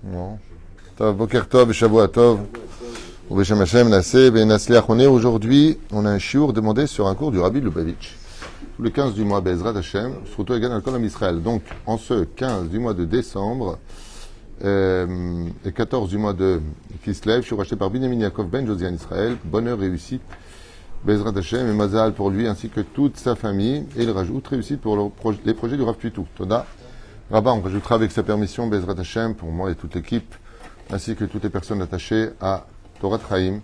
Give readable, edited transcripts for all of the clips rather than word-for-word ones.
Non. Tov, Boker Tov, Shavua Tov. Ubeshem Hashem, Nasseh, Ben Nasliach. Aujourd'hui, on a un shiur demandé sur un cours du Rabbi Lubavitch. Le 15 du mois, Bezrat Hashem, surtout Egan Al-Kolam Israël. Donc, en ce 15 du mois de décembre, et 14 du mois de Kislev, je suis racheté par Binyamin Yaakov Ben Josian Israël. Bonheur, réussite, Bezrat Hashem et Mazal pour lui ainsi que toute sa famille. Et il rajoute réussite pour les projets du Rav Tuitou. Toda. Rabat, on rajoutera avec sa permission Bezrat Hashem pour moi et toute l'équipe, ainsi que toutes les personnes attachées à Torah Chaim,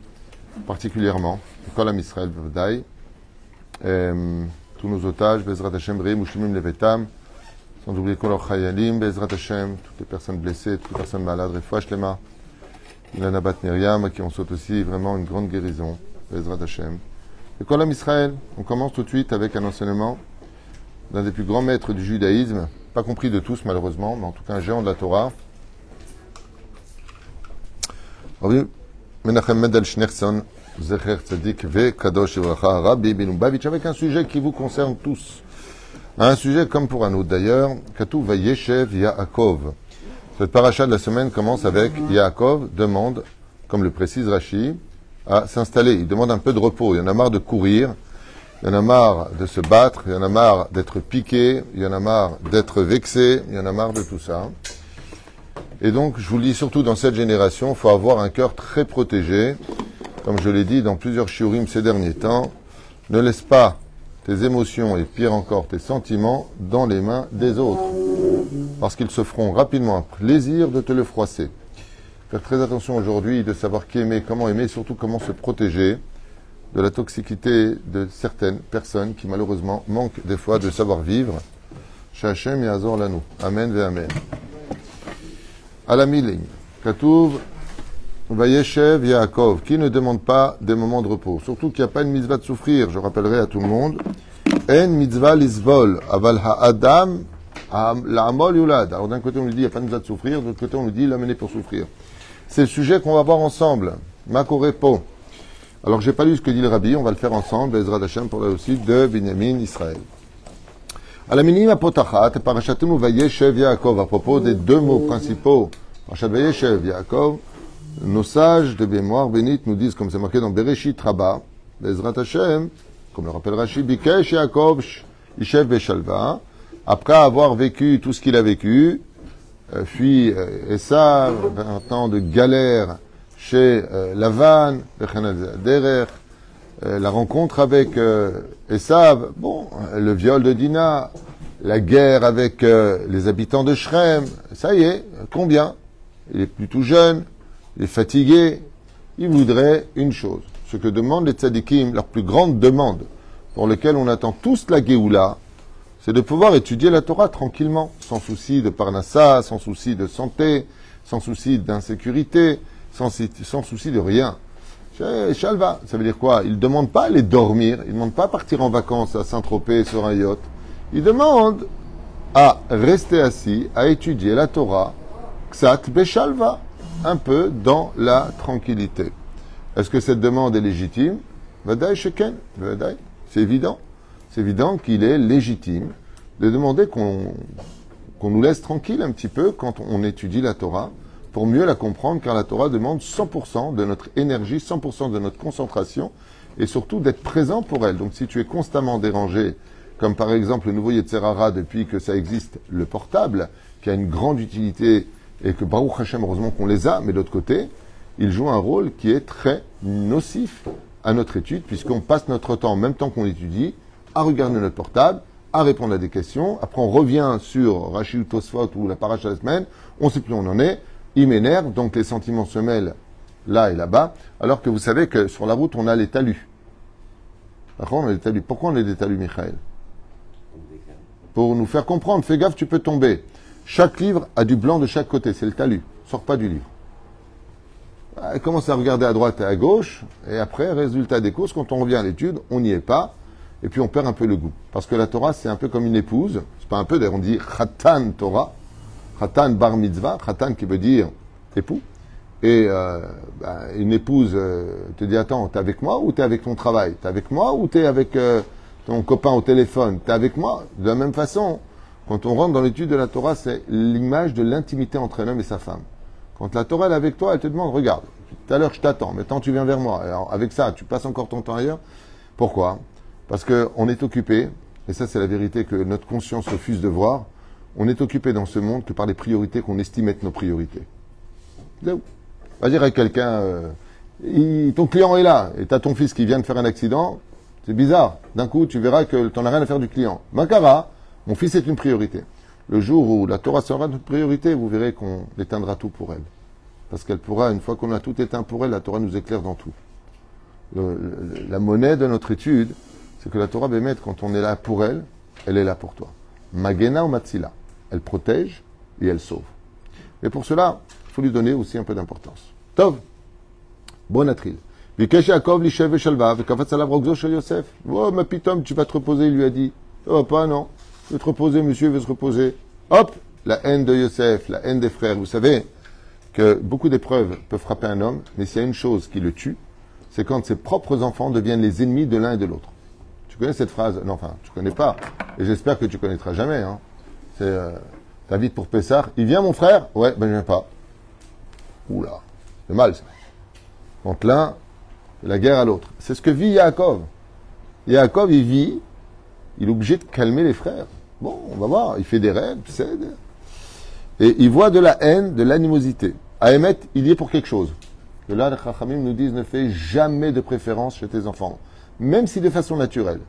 particulièrement, Kolam Israël Vadaï, tous nos otages, Bezrat Hashem, Bri, Mushlimim Levetam, sans oublier Kolor Chayalim, Bezrat Hashem, toutes les personnes blessées, toutes les personnes malades, Refouach Lema, Ilana Bat Miriam, à qui on souhaite aussi vraiment une grande guérison, Bezrat Hashem. Et Kolam Israël, on commence tout de suite avec un enseignement d'un des plus grands maîtres du judaïsme, pas compris de tous malheureusement, mais en tout cas un géant de la Torah. Rabbi Menachem Mendel Schneerson, Zecher Tzadik Ve Kadosh Evracha, Rabbi Ben Lubavitch, avec un sujet qui vous concerne tous. Un sujet comme pour un autre d'ailleurs, Katou Vayeshev Yaakov. Cette paracha de la semaine commence avec Yaakov demande, comme le précise Rashi, à s'installer. Il demande un peu de repos. Il y en a marre de courir, il y en a marre de se battre, il y en a marre d'être piqué, il y en a marre d'être vexé, il y en a marre de tout ça. Et donc, je vous le dis surtout dans cette génération, il faut avoir un cœur très protégé. Comme je l'ai dit dans plusieurs shiurim ces derniers temps, ne laisse pas tes émotions et pire encore tes sentiments dans les mains des autres. Parce qu'ils se feront rapidement un plaisir de te le froisser. Faire très attention aujourd'hui de savoir qui aimer, comment aimer, surtout comment se protéger de la toxicité de certaines personnes qui malheureusement manquent des fois de savoir vivre. Shachem Yazor Lanu. Amen ve Amen. Alamilim. Katouv Vayeshev Yaakov. Qui ne demande pas des moments de repos? Surtout qu'il n'y a pas une mitzvah de souffrir. Je rappellerai à tout le monde. En mitzvah lisvol. Aval ha'adam la'amol yulad. Alors d'un côté on lui dit il n'y a pas de mitzvah de souffrir. De l'autre côté on lui dit il a mené pour souffrir. C'est le sujet qu'on va voir ensemble. Makorepo. Alors, j'ai pas lu ce que dit le Rabbi, on va le faire ensemble, Bezrat Hashem, pour la suite de Binyamin Israël. À la minima potachat, parashatenu Vayeshev Yaakov, à propos des deux mots principaux, parashat Vayeshev Yaakov, nos sages de mémoire bénite nous disent, comme c'est marqué dans Bereshit Rabbah, Bezrat Hashem, comme le rappelle Rashi, Bikesh Yaakov, Ishev Beshalva, après avoir vécu tout ce qu'il a vécu, puis Esav, 20 ans de galère, chez Lavan, la rencontre avec Esav, bon, le viol de Dina, la guerre avec les habitants de Shrem, ça y est, combien? Il est plutôt jeune, il est fatigué, il voudrait une chose, ce que demandent les tzadikim, leur plus grande demande, pour laquelle on attend tous la Géoula, c'est de pouvoir étudier la Torah tranquillement, sans souci de parnassa, sans souci de santé, sans souci d'insécurité, sans souci de rien. Shalva, ça veut dire quoi? Il ne demande pas à aller dormir, il ne demande pas à partir en vacances à Saint-Tropez sur un yacht. Il demande à rester assis, à étudier la Torah, ksat beshalva, un peu dans la tranquillité. Est-ce que cette demande est légitime? Vadaï sheken, vadaï. C'est évident. C'est évident qu'il est légitime de demander qu'on nous laisse tranquille un petit peu quand on étudie la Torah, pour mieux la comprendre, car la Torah demande 100% de notre énergie, 100% de notre concentration, et surtout d'être présent pour elle. Donc si tu es constamment dérangé, comme par exemple le nouveau Yetzer Hara, depuis que ça existe, le portable, qui a une grande utilité, et que Baruch Hashem, heureusement qu'on les a, mais de l'autre côté, il joue un rôle qui est très nocif à notre étude, puisqu'on passe notre temps, en même temps qu'on étudie, à regarder notre portable, à répondre à des questions, après on revient sur Rashi ou Tosfot ou la paracha de la semaine, on ne sait plus où on en est, il m'énerve, donc les sentiments se mêlent là et là-bas, alors que vous savez que sur la route, on a les talus. On a les talus. Pourquoi on a des talus, Michael? Pour nous faire comprendre, fais gaffe, tu peux tomber. Chaque livre a du blanc de chaque côté, c'est le talus. Sors pas du livre. Elle commence à regarder à droite et à gauche, et après, résultat des courses, quand on revient à l'étude, on n'y est pas, et puis on perd un peu le goût. Parce que la Torah, c'est un peu comme une épouse, c'est pas un peu, d'ailleurs on dit Khatan Torah, Khatan bar mitzvah, Khatan qui veut dire époux. Et une épouse te dit, attends, t'es avec moi ou t'es avec ton travail? T'es avec moi ou t'es avec ton copain au téléphone? T'es avec moi? De la même façon, Quand on rentre dans l'étude de la Torah, c'est l'image de l'intimité entre un homme et sa femme. Quand la Torah elle est avec toi, elle te demande, regarde, tout à l'heure je t'attends, maintenant tu viens vers moi. Alors, avec ça, tu passes encore ton temps ailleurs. Pourquoi? Parce qu'on est occupé, et ça c'est la vérité que notre conscience refuse de voir, on est occupé dans ce monde que par les priorités qu'on estime être nos priorités. Va dire à quelqu'un, ton client est là, et tu as ton fils qui vient de faire un accident, c'est bizarre. D'un coup, tu verras que tu n'en as rien à faire du client. Makara, mon fils est une priorité. Le jour où la Torah sera notre priorité, vous verrez qu'on éteindra tout pour elle. Parce qu'elle pourra, une fois qu'on a tout éteint pour elle, la Torah nous éclaire dans tout. La monnaie de notre étude, c'est que la Torah Bémet, quand on est là pour elle, elle est là pour toi. Magena ou Matzila. Elle protège et elle sauve. Mais pour cela, il faut lui donner aussi un peu d'importance. Tov, bon atril. Bikesh Yaakov lishev veshalva, vekafatz alav rogzo shel Yosef. Oh, ma pitom, tu vas te reposer, il lui a dit. Ça va pas, non. Il veut te reposer, monsieur, il veut se reposer. Hop, la haine de Yosef, la haine des frères. Vous savez que beaucoup d'épreuves peuvent frapper un homme, mais s'il y a une chose qui le tue, c'est quand ses propres enfants deviennent les ennemis de l'un et de l'autre. Tu connais cette phrase? Non, enfin, tu connais pas. Et j'espère que tu connaîtras jamais. Hein. C'est David pour Pessah. Il vient, mon frère? Ouais, ben je viens pas. Oula, c'est mal ça. Quand l'un, la guerre à l'autre. C'est ce que vit Yaakov. Yaakov, il vit, il est obligé de calmer les frères. Bon, on va voir, il fait des rêves, cède. Et il voit de la haine, de l'animosité. À Emet, il y est pour quelque chose. Que là, les Chachamim nous disent, ne fais jamais de préférence chez tes enfants. Même si de façon naturelle.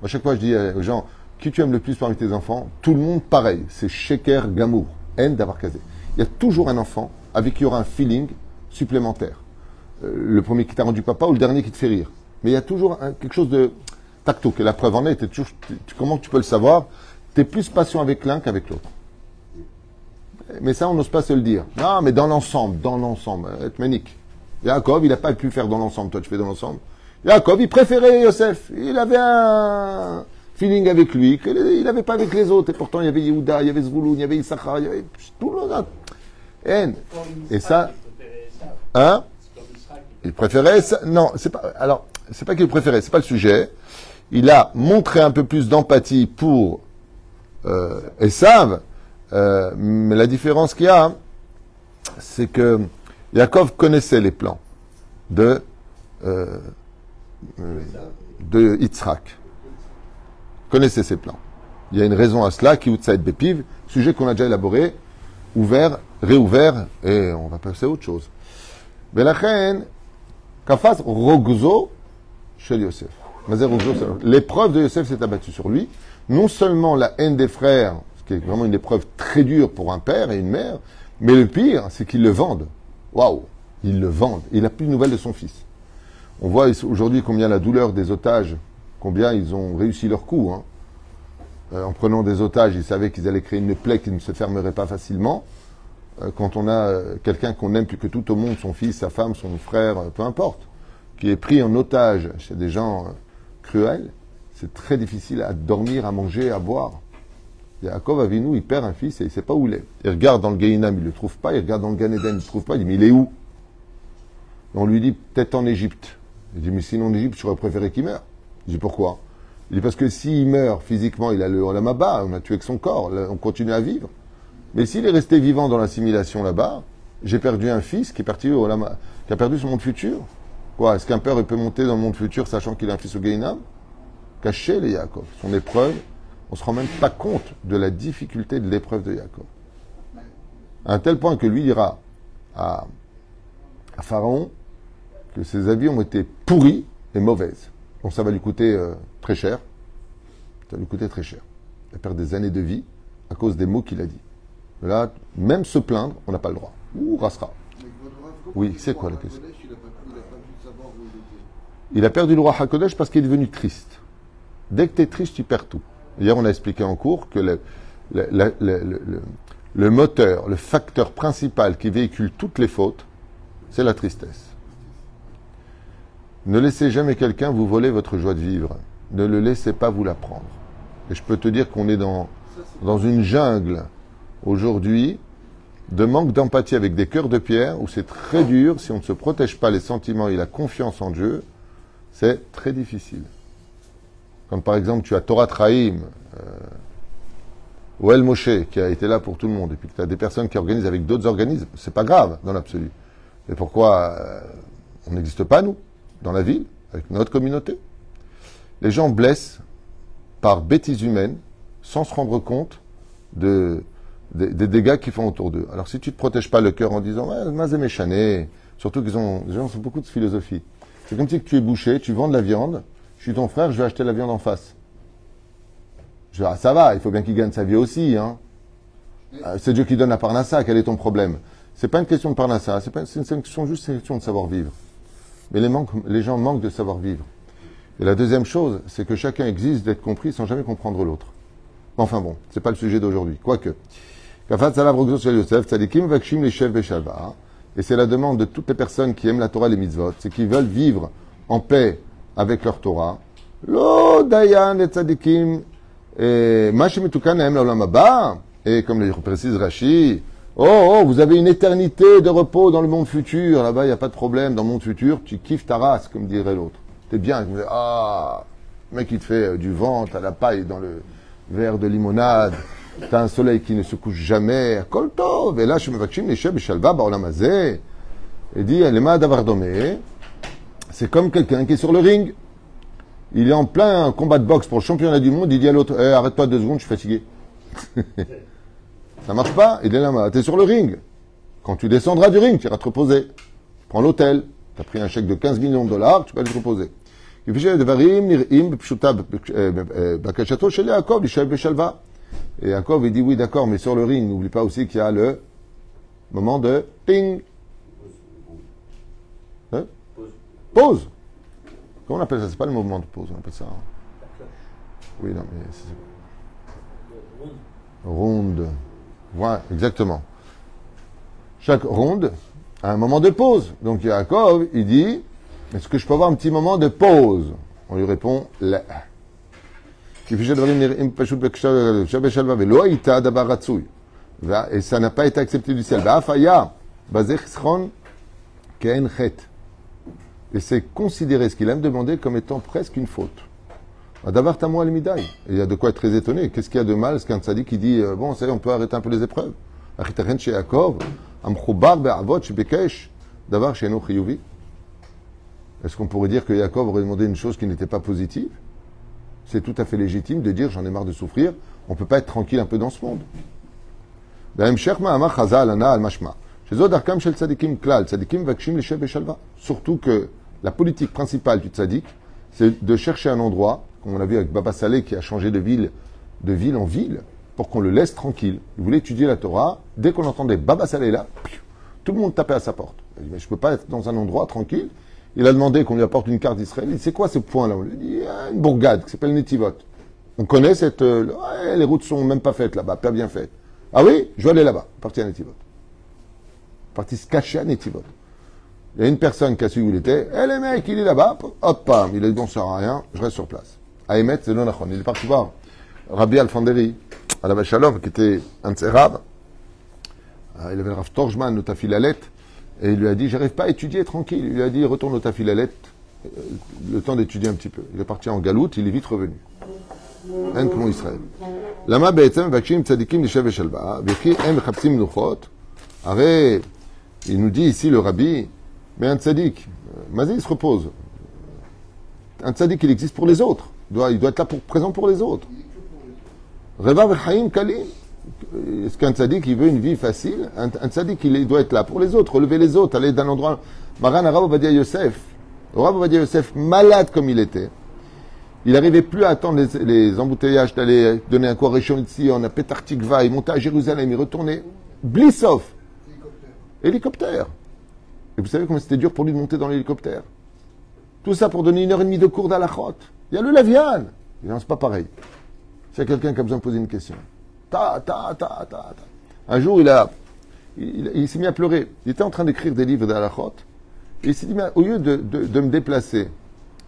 À chaque fois, je dis aux gens, qui tu aimes le plus parmi tes enfants? Tout le monde pareil. C'est Sheker Gamour, haine d'avoir casé. Il y a toujours un enfant avec qui il y aura un feeling supplémentaire. Le premier qui t'a rendu papa ou le dernier qui te fait rire. Mais il y a toujours quelque chose de tacto, que la preuve en est. Comment tu peux le savoir? Tu es plus patient avec l'un qu'avec l'autre. Mais ça, on n'ose pas se le dire. Non, mais dans l'ensemble, Etmenik. Yaakov, il n'a pas pu faire dans l'ensemble. Toi, tu fais dans l'ensemble. Yaakov, il préférait Yosef. Il avait un feeling avec lui qu'il n'avait pas avec les autres. Et pourtant, il y avait Yehuda, il y avait Zvouloun, il y avait Issachar, il y avait tout le monde. Et ça, hein? Il préférait ça. Non, c'est pas. Alors, c'est pas qu'il préférait. C'est pas le sujet. Il a montré un peu plus d'empathie pour Esav, mais la différence qu'il y a, c'est que Yaakov connaissait les plans de Yitzhak. Connaissait ses plans. Il y a une raison à cela, qui Utsaïd Bepiv, sujet qu'on a déjà élaboré, ouvert, réouvert, et on va passer à autre chose. Belachen, Kafas Rogzo chez Yosef. L'épreuve de Yosef s'est abattue sur lui. Non seulement la haine des frères, ce qui est vraiment une épreuve très dure pour un père et une mère, mais le pire, c'est qu'ils le vendent. Waouh! Ils le vendent. Il n'a plus de nouvelles de son fils. On voit aujourd'hui combien la douleur des otages, combien ils ont réussi leur coup. Hein. En prenant des otages, ils savaient qu'ils allaient créer une plaie qui ne se fermerait pas facilement. Quand on a quelqu'un qu'on aime plus que tout au monde, son fils, sa femme, son frère, peu importe, qui est pris en otage chez des gens cruels, c'est très difficile à dormir, à manger, à boire. Yaakov Avinu, il perd un fils et il ne sait pas où il est. Il regarde dans le Gehinam, il ne le trouve pas. Il regarde dans le Gan Eden, il ne le trouve pas. Il dit, mais il est où? Et on lui dit, peut-être en Égypte. Il dit, mais sinon en Égypte, j'aurais préféré qu'il meure. Il dit, pourquoi? Il dit, parce que s'il meurt physiquement, il a le Olam Haba, on a tué que son corps, on continue à vivre. Mais s'il est resté vivant dans l'assimilation là-bas, j'ai perdu un fils qui est parti au Olam, qui a perdu son monde futur. Quoi? Est-ce qu'un père peut monter dans le monde futur sachant qu'il a un fils au Gehinam? Caché les Yaakov. Son épreuve, on ne se rend même pas compte de la difficulté de l'épreuve de Yaakov. À un tel point que lui dira à Pharaon que ses avis ont été pourris et mauvaises. Donc ça va lui coûter très cher. Ça va lui coûter très cher. Il va perdre des années de vie à cause des mots qu'il a dit. Là, même se plaindre, on n'a pas le droit. Ouh, Rasra. Oui, c'est quoi la question? Il a perdu le roi HaKodesh parce qu'il est devenu triste. Dès que tu es triste, tu perds tout. Hier, on a expliqué en cours que le moteur, le facteur principal qui véhicule toutes les fautes, c'est la tristesse. Ne laissez jamais quelqu'un vous voler votre joie de vivre. Ne le laissez pas vous la prendre. Et je peux te dire qu'on est dans une jungle aujourd'hui de manque d'empathie avec des cœurs de pierre où c'est très dur, si on ne se protège pas les sentiments et la confiance en Dieu, c'est très difficile. Comme par exemple, tu as Torah Traim, ou El Moshe, qui a été là pour tout le monde, et puis que tu as des personnes qui organisent avec d'autres organismes, c'est pas grave dans l'absolu. Et pourquoi on n'existe pas, nous, dans la ville, avec notre communauté? Les gens blessent par bêtises humaines, sans se rendre compte des dégâts qu'ils font autour d'eux. Alors si tu ne te protèges pas le cœur en disant « Mazé méchané », surtout les gens ont beaucoup de philosophie. C'est comme si tu es boucher, tu vends de la viande, je suis ton frère, je vais acheter la viande en face. Je dis, ah, ça va, il faut bien qu'il gagne sa vie aussi. Hein. C'est Dieu qui donne la parnassa, quel est ton problème? C'est pas une question de parnassa, c'est une question juste une question de savoir-vivre. Mais les gens manquent de savoir-vivre. Et la deuxième chose, c'est que chacun existe d'être compris sans jamais comprendre l'autre. Enfin bon, c'est pas le sujet d'aujourd'hui. Quoique. Et c'est la demande de toutes les personnes qui aiment la Torah et les mitzvot, c'est qu'ils veulent vivre en paix avec leur Torah. Lo dayan et tzadikim, et comme le précise Rashi, vous avez une éternité de repos dans le monde futur. Là-bas, il n'y a pas de problème. Dans le monde futur, tu kiffes ta race, comme dirait l'autre. T'es bien. Le mec, il te fait du vent, t'as la paille dans le verre de limonade, t'as un soleil qui ne se couche jamais. Kol tov. Et là, je me vakshim neshev beshalva ba'olam hazeh. Et dit, lema davar domé. C'est comme quelqu'un qui est sur le ring. Il est en plein combat de boxe pour le championnat du monde. Il dit à l'autre, arrête-toi 2 secondes, je suis fatigué. Ça marche pas. Il est là, t'es sur le ring. Quand tu descendras du ring, tu iras te reposer. Tu prends l'hôtel. Tu as pris un chèque de 15 millions de dollars, tu vas aller te reposer. Et Yaakov, il dit, oui, d'accord, mais sur le ring, n'oublie pas aussi qu'il y a le moment de ping. Hein? Pause. Comment on appelle ça? C'est pas le moment de pause, on appelle ça. Oui, non, mais c'est ronde. Voilà, exactement. Chaque ronde a un moment de pause. Donc Yaakov, il dit, est-ce que je peux avoir un petit moment de pause? On lui répond, la. Et ça n'a pas été accepté du ciel. Et c'est considéré ce qu'il a demandé comme étant presque une faute. Et il y a de quoi être très étonné. Qu'est-ce qu'il y a de mal? Est-ce qu'un tzaddik qui dit, bon, ça y est, on peut arrêter un peu les épreuves? Est-ce qu'on pourrait dire que Yaakov aurait demandé une chose qui n'était pas positive? C'est tout à fait légitime de dire, j'en ai marre de souffrir, on ne peut pas être tranquille un peu dans ce monde. Surtout que la politique principale du tzaddik, c'est de chercher un endroit, comme on a vu avec Baba Saleh qui a changé de ville en ville, pour qu'on le laisse tranquille. Il voulait étudier la Torah. Dès qu'on entendait Baba Saleh là, tout le monde tapait à sa porte. Il dit, mais je ne peux pas être dans un endroit tranquille. Il a demandé qu'on lui apporte une carte d'Israël. Il dit, c'est quoi ce point-là? On lui dit, il y a une bourgade qui s'appelle Netivot. On connaît cette... les routes sont même pas faites là-bas, pas bien faites. Ah oui? Je vais aller là-bas. Parti à Netivot. Parti se cacher à Netivot. Il y a une personne qui a su où il était. Les mecs, il est là-bas. Hop, pam. Il a dit, bon, ça sert à rien. Je reste sur place. À Emet, c'est non. Il est parti voir Rabbi Alfanderi, à la Shalom, qui était un de ses rabbes. Il avait le Rav Torjman, le Tafilalet. Et il lui a dit, j'arrive pas à étudier tranquille. Il lui a dit, retourne au Tafilalet, le temps d'étudier un petit peu. Il est parti en galoute, il est vite revenu. Un comme Israël. Lama be'etzem vakshim tzadikim lishev v'shalva, v'chi em chapsim nuchot. Arrête, il nous dit ici, le rabbi, mais un tzadik, Mazé, il se repose. Un tzadik, il existe pour les autres. Il doit être là présent pour les autres. Reva v'chaim kalim. Est-ce qu'un tzaddik, il veut une vie facile? Un tzaddik, il doit être là pour les autres, relever les autres, aller d'un endroit. Maran Rav Ovadia Yosef, malade comme il était, il n'arrivait plus à attendre les embouteillages d'aller donner un cours à Rishon LeZion, à Petah Tikva, il montait à Jérusalem, il retournait. Blissov. Hélicoptère. Et vous savez comment c'était dur pour lui de monter dans l'hélicoptère? Tout ça pour donner 1h30 de cours d'Alachot. Il y a le Lavian. Non, c'est pas pareil. S'il y a quelqu'un qui a besoin de poser une question. Un jour, il s'est mis à pleurer. Il était en train d'écrire des livres d'Alachot. Et il s'est dit, au lieu de me déplacer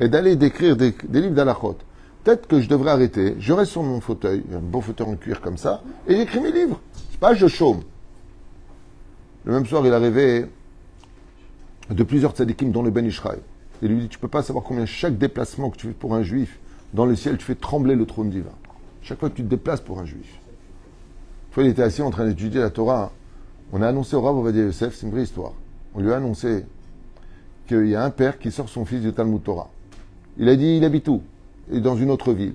et d'aller d'écrire des livres d'Alachot, peut-être que je devrais arrêter. Je reste sur mon fauteuil, un beau fauteuil en cuir comme ça, et j'écris mes livres. C'est pas je chôme. Le même soir, il a rêvé de plusieurs tzadikim dont le Ben Ishraï. Il lui dit, tu peux pas savoir combien chaque déplacement que tu fais pour un juif, dans le ciel, tu fais trembler le trône divin. Chaque fois que tu te déplaces pour un juif. fois, il était assis en train d'étudier la Torah. On a annoncé au Rav Ovadia Yosef, c'est une vraie histoire. On lui a annoncé qu'il y a un père qui sort son fils du Talmud Torah. Il a dit, il habite où? Il est dans une autre ville.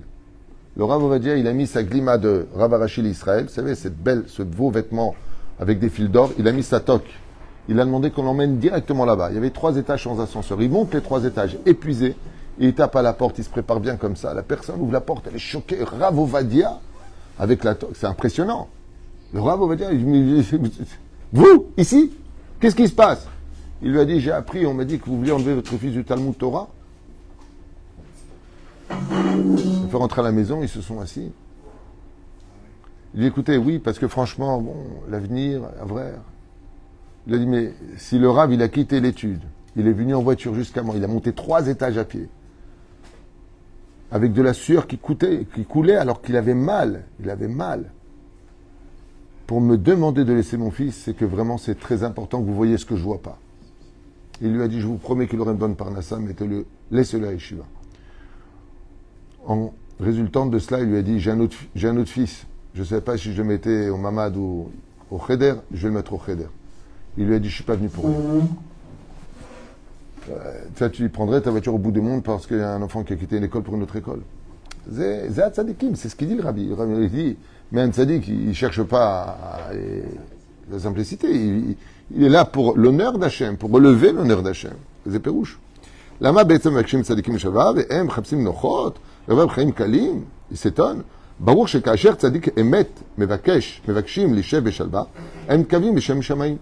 Le Rav Ovadia, il a mis sa glima de Rav Arachil Israël, vous savez, ce beau vêtement avec des fils d'or, il a mis sa toque. Il a demandé qu'on l'emmène directement là-bas. Il y avait 3 étages sans ascenseur. Il monte les 3 étages, épuisé. Il tape à la porte, il se prépare bien comme ça. La personne ouvre la porte, elle est choquée. Rav Ovadia, avec la toque. C'est impressionnant. Le Rav Ovadia, il dit, vous, ici, qu'est-ce qui se passe? Il lui a dit, j'ai appris, on m'a dit que vous vouliez enlever votre fils du Talmud Torah. Il fait rentrer à la maison, ils se sont assis. Il dit, écoutez, oui, parce que franchement, bon, l'avenir, à vrai. Il a dit, mais si le Rav, il a quitté l'étude, il est venu en voiture jusqu'à moi, il a monté 3 étages à pied, avec de la sueur qui coulait alors qu'il avait mal, pour me demander de laisser mon fils, c'est que vraiment c'est très important que vous voyez ce que je vois pas. Il lui a dit, je vous promets qu'il aurait une bonne parnassa, mettez-le, laissez-le à Yeshiva. En résultant de cela, il lui a dit, j'ai un autre fils, je ne sais pas si je le mettais au Mamad ou au Cheder, je vais le mettre au Cheder. Il lui a dit, je ne suis pas venu pour rien. Tu lui prendrais ta voiture au bout du monde parce qu'il y a un enfant qui a quitté une école pour une autre école. C'est tzadikim, c'est ce qu'il dit le Rabbi. Le Rabbi dit, mais un tzadik, il ne cherche pas la simplicité. Il est là pour l'honneur d'Hachem, pour relever l'honneur d'Hachem. C'est pérouche. Lama be'etzem makshim tzadikim shava, ve'em chapsim nochot, ve'em chaim kalim. Il s'étonne. ברור שכאשר צדיק אמת מבקשים לישב בשלווה, הם מקווים בשם שמיים.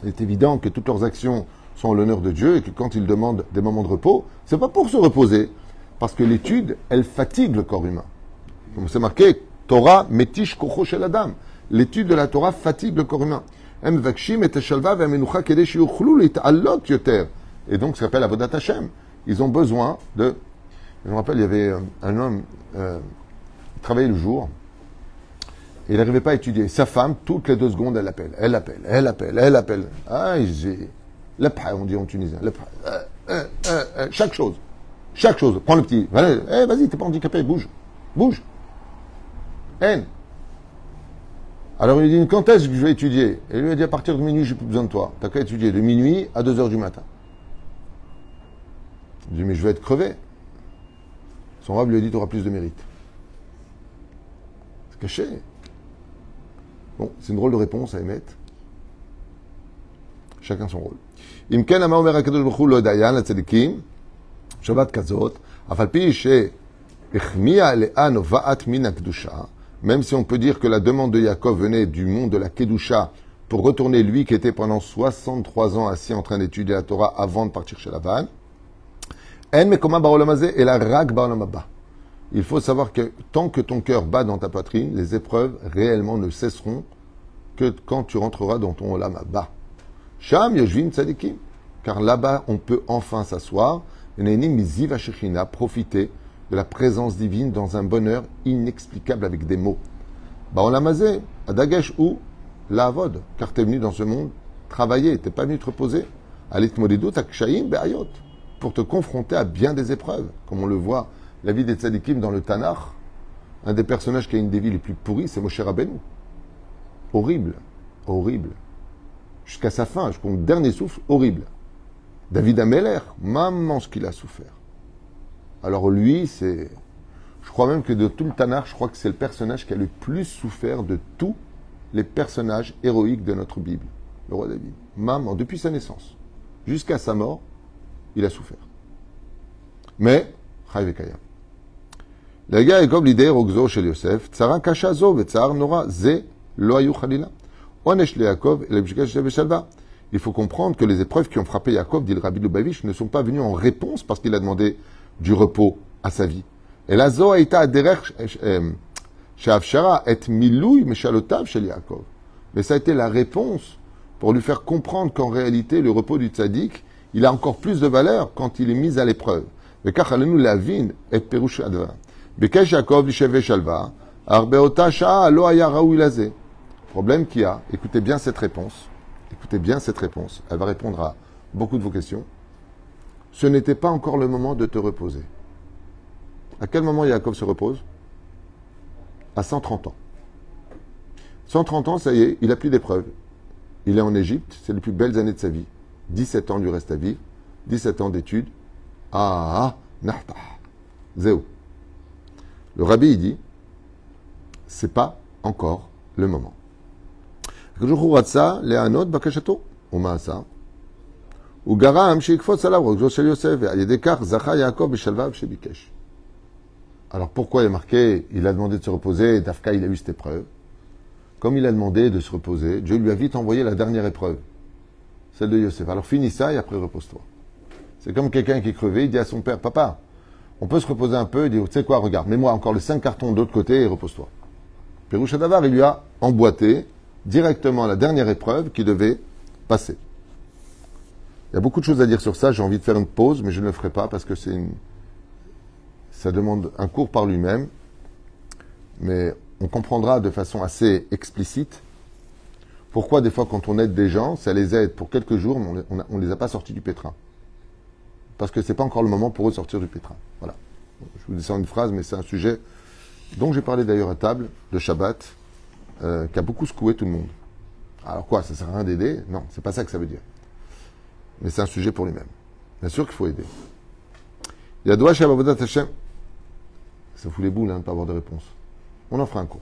Il est évident que toutes leurs actions sont en l'honneur de Dieu et que quand ils demandent des moments de repos, c'est pas pour se reposer, parce que l'étude, elle fatigue le corps humain. Comme c'est marqué, Torah metish kocho shel adam. L'étude de la Torah fatigue le corps humain. Hem vakshim et shalva ve'amenucha kedei sheyuchlu lit'alot yoter. Et donc, ça s'appelle avodat Hashem. Ils ont besoin de... Je me rappelle, il y avait un homme... Il travaillait le jour et il n'arrivait pas à étudier. Sa femme, toutes les 2 secondes, elle appelle. Ah, l'apha, on dit en tunisien. Chaque chose. Prends le petit. Vas-y, t'es pas handicapé, bouge. Haine. Alors il dit, quand est-ce que je vais étudier? Et il lui a dit, à partir de minuit, j'ai plus besoin de toi. T'as qu'à étudier de minuit à 2h du matin. Il dit, mais je vais être crevé. Son rab lui a dit, tu auras plus de mérite. Caché. Bon, c'est une drôle de réponse à émettre. Chacun son rôle. אם כן, מה אומר הקדוש ברוך הוא לא דיין לצדיקים, שבת כזאת, אף על פי שהחמיאה לאה נובעת מן הקדושה, même si on peut dire que la demande de Yaakov venait du monde de la Kedusha pour retourner lui qui était pendant 63 ans assis en train d'étudier la Torah avant de partir chez Lavan, en mekoma ba'olam hazeh ela rak ba'olam haba. Il faut savoir que tant que ton cœur bat dans ta poitrine, les épreuves réellement ne cesseront que quand tu rentreras dans ton olam haba. Sham yoshvim tzadikim, car là-bas on peut enfin s'asseoir, profiter de la présence divine dans un bonheur inexplicable avec des mots. Ba'olam hazeh, adagesh ou la'avod, car tu es venu dans ce monde travailler, tu n'es pas venu te reposer. Alitmodidut akshayim be'ayot, pour te confronter à bien des épreuves, comme on le voit. La vie des tzadikim dans le Tanakh, un des personnages qui a une des vies les plus pourries, c'est Moshe Rabbeinu. Horrible. Jusqu'à sa fin, jusqu'au dernier souffle, horrible. David Ameller, maman ce qu'il a souffert. Alors lui, je crois même que de tout le Tanakh, je crois que c'est le personnage qui a le plus souffert de tous les personnages héroïques de notre Bible. Le roi David. Maman, depuis sa naissance, jusqu'à sa mort, il a souffert. Mais, Chai vekayam. להגיע יעקב לידי רוגזו של יוסף, צרה קשה זו וצער נורא, זה לא היו חלילה. עונש ליעקב אלא בשביל שישב בשלווה. Il faut comprendre que les épreuves qui ont frappé Yaakov, dit le Rabbi Lubavitch, ne sont pas venues en réponse parce qu'il a demandé du repos à sa vie. Et la zo הייתה הדרך שאפשרה את מילוי משאלותיו של יעקב. Mais ça a été la réponse pour lui faire comprendre qu'en réalité, le repos du tzaddik, il a encore plus de valeur quand il est mis à l'épreuve. וכך עלינו להבין את פירוש הדבר. ביקש יעקב לשב בשלווה, אך באותה שעה לא היה ראוי לזה. Problème qu'il y a, écoutez bien cette réponse, elle va répondre à beaucoup de vos questions. Ce n'était pas encore le moment de te reposer. À quel moment Yaakov se repose? À 130 ans. 130 ans, ça y est, il n'a plus d'épreuves. Il est en Égypte, c'est les plus belles années de sa vie. 17 ans lui reste à vivre, 17 ans d'études. Nahtah. Zéo. Le rabbi, il dit, c'est pas encore le moment. Il y a des cas, alors pourquoi il est marqué, il a demandé de se reposer, et Dafka il a eu cette épreuve. Comme il a demandé de se reposer, Dieu lui a vite envoyé la dernière épreuve, celle de Yosef. Alors finis ça et après repose-toi. C'est comme quelqu'un qui est crevé, il dit à son père, papa, on peut se reposer un peu, il dit, tu sais quoi, regarde, mets-moi encore les 5 cartons de l'autre côté et repose-toi. Pérouche Davar, il lui a emboîté directement la dernière épreuve qui devait passer. Il y a beaucoup de choses à dire sur ça, j'ai envie de faire une pause, mais je ne le ferai pas parce que ça demande un cours par lui-même, mais on comprendra de façon assez explicite pourquoi des fois quand on aide des gens, ça les aide pour quelques jours, mais on ne les a pas sortis du pétrin. Parce que ce n'est pas encore le moment pour eux de sortir du pétrin. Voilà. Je vous dis ça en une phrase, mais c'est un sujet dont j'ai parlé d'ailleurs à table, de Shabbat, qui a beaucoup secoué tout le monde. Alors quoi, ça ne sert à rien d'aider? Non, c'est pas ça que ça veut dire. Mais c'est un sujet pour lui-même. Bien sûr qu'il faut aider. Il y a Doua Shabbat Hashem. Ça fout les boules de ne pas avoir de réponse. On en fera un cours.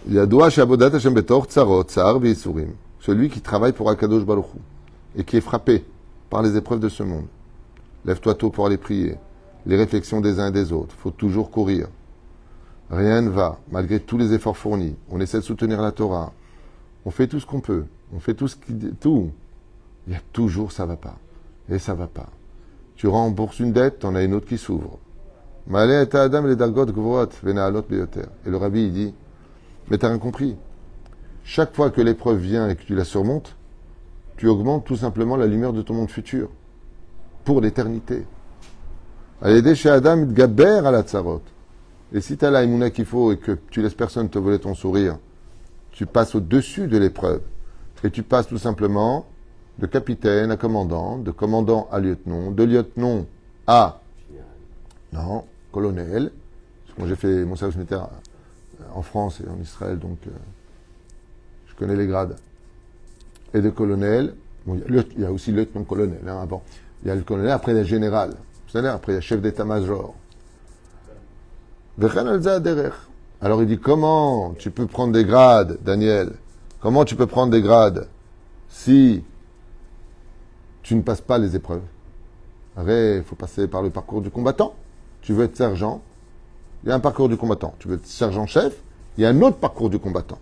Il y a Doua Shabbat Hashem Betor Tsarot, Tsar V'Yisurim. Celui qui travaille pour Akadosh Baruch Hu et qui est frappé par les épreuves de ce monde. Lève-toi tôt pour aller prier. Les réflexions des uns et des autres. Il faut toujours courir. Rien ne va, malgré tous les efforts fournis. On essaie de soutenir la Torah. On fait tout ce qu'on peut. On fait tout. Il y a toujours ça va pas. Et ça va pas. Tu rembourses une dette, t'en as une autre qui s'ouvre. Et le rabbi, il dit, mais t'as rien compris. Chaque fois que l'épreuve vient et que tu la surmontes, tu augmentes tout simplement la lumière de ton monde futur. Pour l'éternité. Et si tu as la imuna qu'il faut et que tu laisses personne te voler ton sourire, tu passes au-dessus de l'épreuve. Et tu passes tout simplement de capitaine à commandant, de commandant à lieutenant, de lieutenant à colonel. Parce que moi j'ai fait mon service militaire en France et en Israël, donc je connais les grades. Et de colonel, bon, il y a aussi lieutenant-colonel avant. Il y a le colonel, après il y a le général. C'est-à-dire, après il y a chef d'état-major. Alors il dit, comment tu peux prendre des grades, Daniel? Comment tu peux prendre des grades si tu ne passes pas les épreuves? Il faut passer par le parcours du combattant. Tu veux être sergent, il y a un parcours du combattant. Tu veux être sergent-chef, il y a un autre parcours du combattant.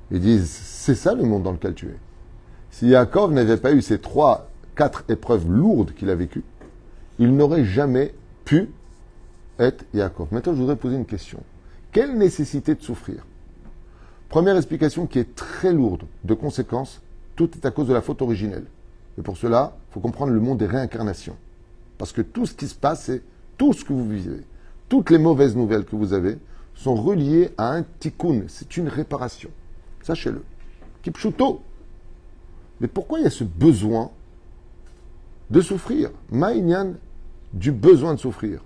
Ils disent, c'est ça le monde dans lequel tu es. Si Yaakov n'avait pas eu ces 3-4 épreuves lourdes qu'il a vécues, il n'aurait jamais pu être Yaakov. Maintenant, je voudrais poser une question. Quelle nécessité de souffrir? Première explication qui est très lourde de conséquences, tout est à cause de la faute originelle. Et pour cela, il faut comprendre le monde des réincarnations. Parce que tout ce qui se passe, c'est tout ce que vous vivez. Toutes les mauvaises nouvelles que vous avez sont reliées à un tikkun. C'est une réparation. Sachez-le. Kipchuto. Mais pourquoi il y a ce besoin de souffrir? Maïnian, du besoin de souffrir.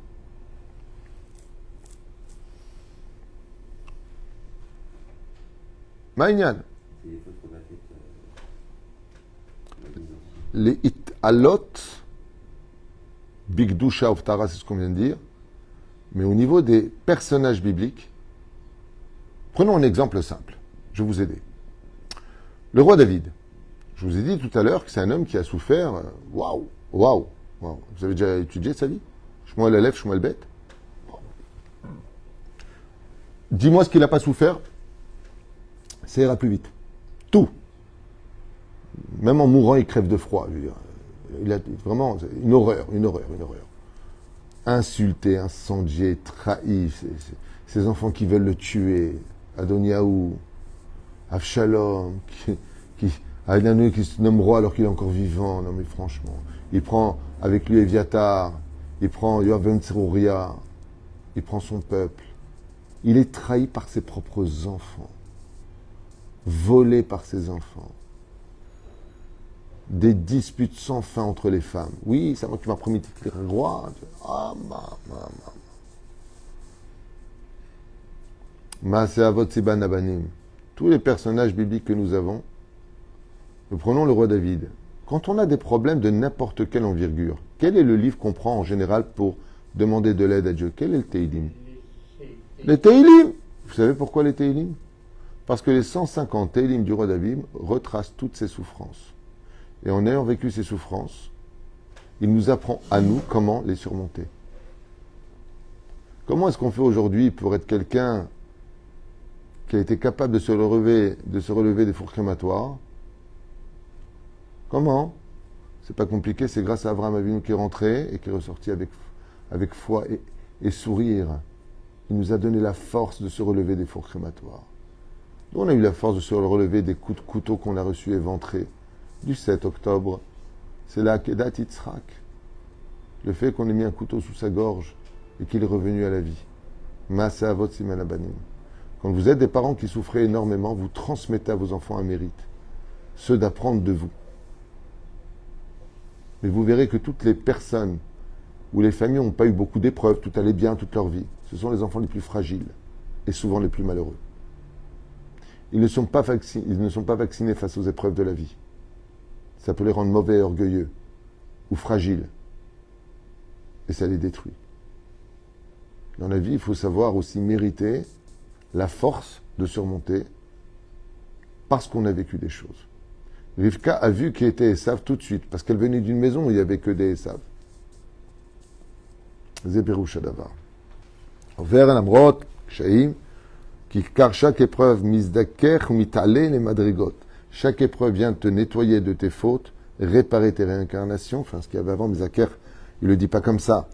Maïnian. Les italot, Bigdusha of Tara, c'est ce qu'on vient de dire. Mais au niveau des personnages bibliques, prenons un exemple simple. Je vais vous aider. Le roi David. Je vous ai dit tout à l'heure que c'est un homme qui a souffert. Waouh. Vous avez déjà étudié sa vie? Shmuel Aleph, Shmuel Bet. Dis-moi ce qu'il n'a pas souffert, ça ira plus vite. Tout. Même en mourant, il crève de froid. Je veux dire. Il a vraiment une horreur. Insulté, incendié, trahi. Ces enfants qui veulent le tuer. Adoniaou, Avshalom, Adonai qui se nomme roi alors qu'il est encore vivant. Non mais franchement, il prend avec lui Eviatar, il prend Yoav ben Tserouria, il prend son peuple. Il est trahi par ses propres enfants, volé par ses enfants. Des disputes sans fin entre les femmes. Oui, c'est moi qui m'a promis d'être roi. Maaseh Avot Siban Abanim. Tous les personnages bibliques que nous avons, nous prenons le roi David. Quand on a des problèmes de n'importe quelle envergure, quel est le livre qu'on prend en général pour demander de l'aide à Dieu? Quel est le Teilim? Les Teilim. Vous savez pourquoi les Teilim? Parce que les 150 Teilim du roi David retracent toutes ses souffrances. Et en ayant vécu ces souffrances, il nous apprend à nous comment les surmonter. Comment est-ce qu'on fait aujourd'hui pour être quelqu'un qui a été capable de se relever des fours crématoires? Comment? C'est pas compliqué, c'est grâce à Abraham Avinu qui est rentré et qui est ressorti avec foi et sourire. Il nous a donné la force de se relever des fours crématoires. Nous, on a eu la force de se relever des coups de couteau qu'on a reçus éventrés du 7 octobre. C'est la Akedat Yitzhak. Le fait qu'on ait mis un couteau sous sa gorge et qu'il est revenu à la vie. Maaseh Avot Siman Abanim. Quand vous êtes des parents qui souffrez énormément, vous transmettez à vos enfants un mérite. Ceux d'apprendre de vous. Mais vous verrez que toutes les personnes où les familles n'ont pas eu beaucoup d'épreuves, tout allait bien toute leur vie, ce sont les enfants les plus fragiles et souvent les plus malheureux. Ils ne sont pas vaccinés face aux épreuves de la vie. Ça peut les rendre mauvais, orgueilleux ou fragiles. Et ça les détruit. Dans la vie, il faut savoir aussi mériter la force de surmonter parce qu'on a vécu des choses. Rivka a vu qui était Esav tout de suite, parce qu'elle venait d'une maison où il n'y avait que des Esav. Zéperouch Adavar. Vers Namrot, Shaim, car chaque épreuve, Mizdaker, Mitale, les madrigot. Chaque épreuve vient te nettoyer de tes fautes, réparer tes réincarnations. Enfin, ce qu'il y avait avant, Mizaker, il ne le dit pas comme ça.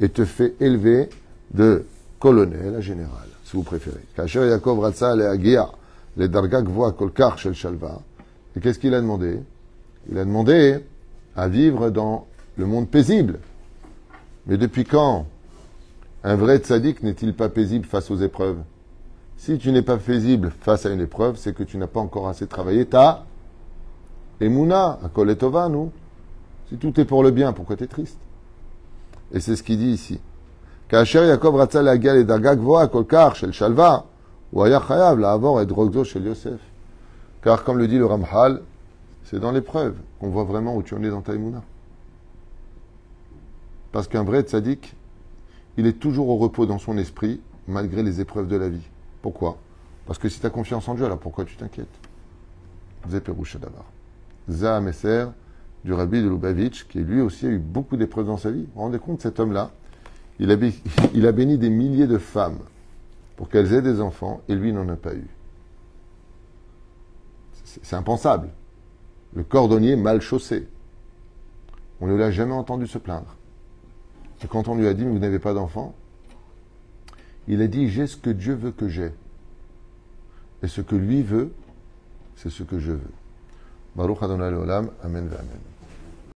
Et te fait élever de colonel à général, si vous préférez. Kacher Yaakov Ratsa le Agia, les Darga Gvoa Kolkar Shel Shalva. Et qu'est-ce qu'il a demandé? Il a demandé à vivre dans le monde paisible. Mais depuis quand un vrai tzaddik n'est-il pas paisible face aux épreuves? Si tu n'es pas paisible face à une épreuve, c'est que tu n'as pas encore assez travaillé ta Emouna, à Koletova, nous. Si tout est pour le bien, pourquoi tu es triste? Et c'est ce qu'il dit ici. Kacher Yaakov Ratsa le Agia, les Darga Gvoa Kolkar Shel Shalva. Car comme le dit le Ramchal, c'est dans l'épreuve qu'on voit vraiment où tu en es dans ta Emouna. Parce qu'un vrai tzaddik, il est toujours au repos dans son esprit, malgré les épreuves de la vie. Pourquoi? Parce que si tu as confiance en Dieu, alors pourquoi tu t'inquiètes? Zéperouch Adavar. Zaha Messer, du Rabbi de Lubavitch, qui lui aussi a eu beaucoup d'épreuves dans sa vie. Vous vous rendez compte, cet homme-là, il a béni des milliers de femmes pour qu'elles aient des enfants, et lui n'en a pas eu. C'est impensable. Le cordonnier mal chaussé. On ne l'a jamais entendu se plaindre. Et quand on lui a dit, mais vous n'avez pas d'enfant, il a dit, j'ai ce que Dieu veut que j'ai. Et ce que lui veut, c'est ce que je veux. Baruch Adonai Leolam, Amen ve Amen.